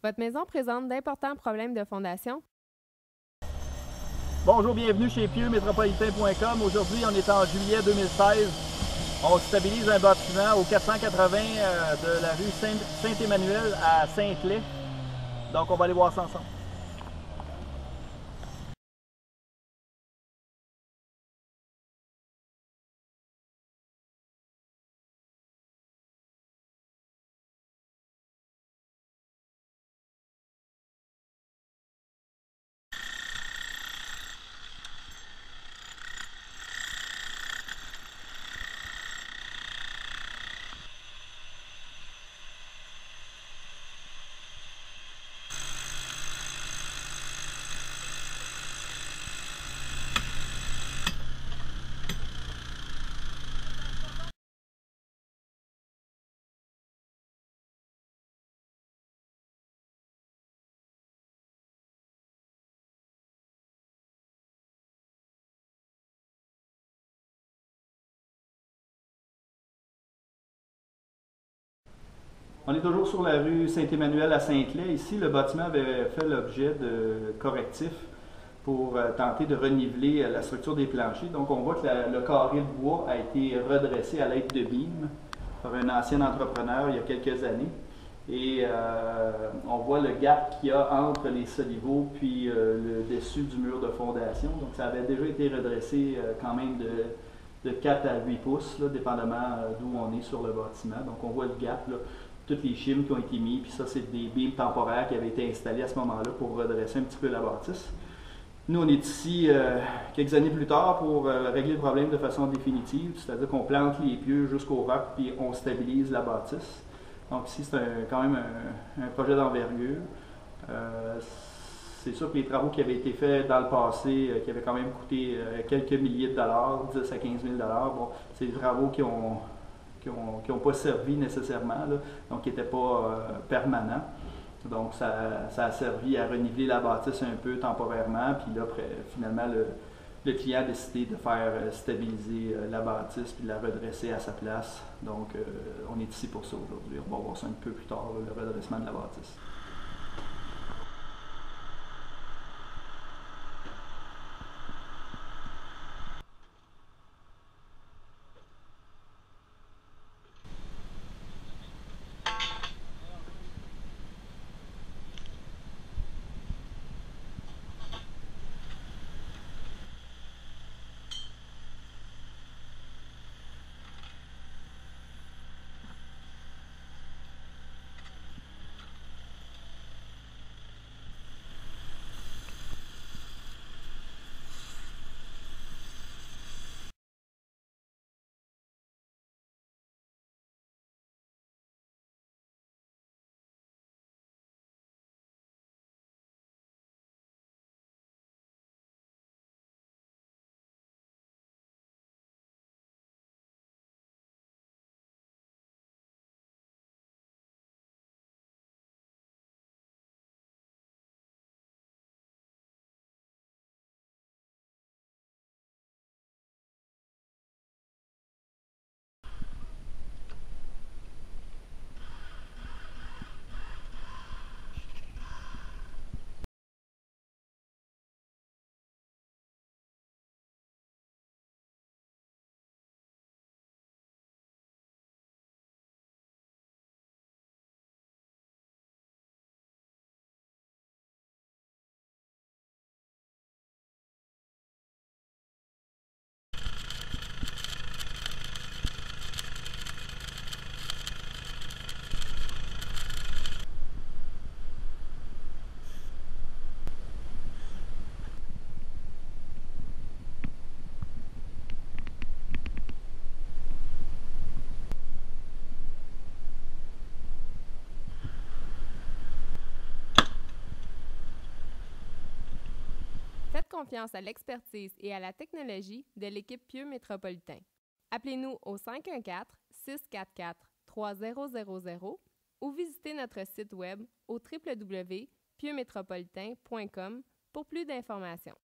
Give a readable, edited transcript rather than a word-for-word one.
Votre maison présente d'importants problèmes de fondation? Bonjour, bienvenue chez pieuxmétropolitain.com. Aujourd'hui, on est en juillet 2016. On stabilise un bâtiment au 480 de la rue Saint-Emmanuel à Saint-Clair. Donc, on va aller voir ça ensemble. On est toujours sur la rue Saint-Emmanuel à Saint-Clair. Ici, le bâtiment avait fait l'objet de correctifs pour tenter de reniveler la structure des planchers. Donc, on voit que le carré de bois a été redressé à l'aide de beams par un ancien entrepreneur il y a quelques années. Et on voit le gap qu'il y a entre les soliveaux puis le dessus du mur de fondation. Donc, ça avait déjà été redressé quand même de 4 à 8 pouces, là, dépendamment d'où on est sur le bâtiment. Donc, on voit le gap, là, toutes les chimes qui ont été mis, puis ça, c'est des beams temporaires qui avaient été installés à ce moment-là pour redresser un petit peu la bâtisse. Nous, on est ici quelques années plus tard pour régler le problème de façon définitive, c'est-à-dire qu'on plante les pieux jusqu'au roc, puis on stabilise la bâtisse. Donc ici, c'est quand même un projet d'envergure. C'est sûr que les travaux qui avaient été faits dans le passé, qui avaient quand même coûté quelques milliers de dollars, 10 à 15 000 bon, c'est des travaux qui n'ont pas servi nécessairement, là, donc qui n'étaient pas permanents. Donc ça a servi à reniveler la bâtisse un peu temporairement, puis là, finalement, le client a décidé de faire stabiliser la bâtisse puis de la redresser à sa place. Donc, on est ici pour ça aujourd'hui. On va voir ça un peu plus tard, le redressement de la bâtisse. Faites confiance à l'expertise et à la technologie de l'équipe Pieux Métropolitain. Appelez-nous au 514-644-3000 ou visitez notre site web au www.pieuxmétropolitain.com pour plus d'informations.